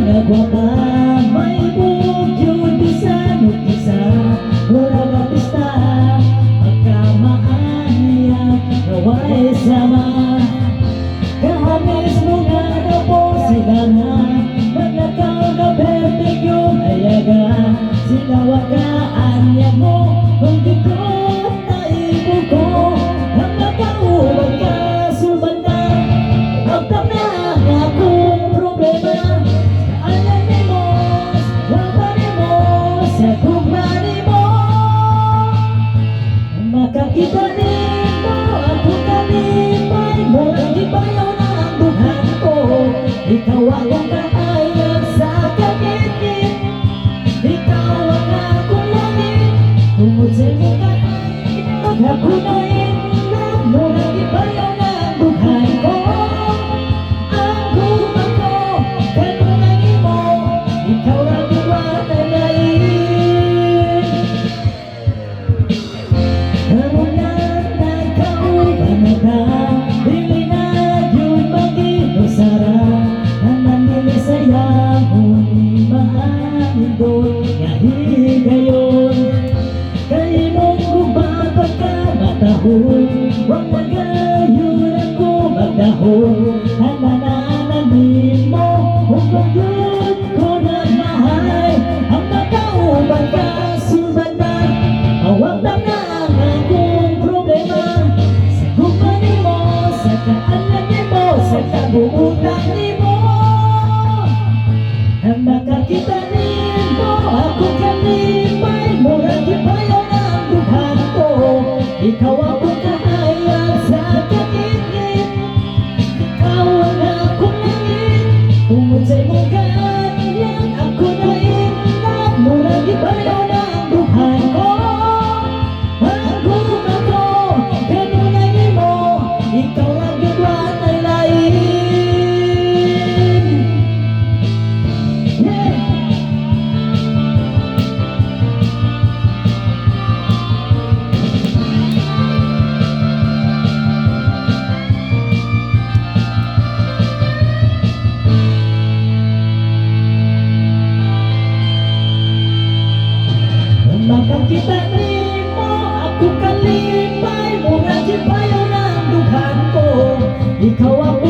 Nagwapa may bugyod bisan o kisa mura ka pista pagkamaanya naway sama kahamis mo nga na po sila na magnakaw na vertigyo ayaga sinawa ka anya mo magdikot na ibo ko ang nakauwag ka suban na huwag tanang akong problema. Makakita mo ako kalipay mo ibayaw na ang buhay ko. Ikaw akong kahayag sa kakit-kit. Ikaw ang akong langit. Tungod sa mukha pag ako na inlove mo ibayaw na ang buhay ko. Ang guma ko kanunangin mo. Ikaw ang iwanay na huwag magayon ako magdahon ang nanananin mo huwag yun ko na mahay ang makauban ka suban na huwag tanang akong problema sa kumani mo sa kaanan mo sa kabuutan mo ang makakita mo ako kalipay murag ibayaw na ang buhay ko. Ikaw akong kahayag sa kakit-kit. Ikaw ang akong langit. Tungod sa imong kahayag ako na inlove. Murag ibayaw na ang buhay ko. Maguma ko, kanunangin mo. Ikaw ang iwanay lain. Yeah! Makakita mo ako kalipay murag ibayaw na ang duhan ko. Ikaw ako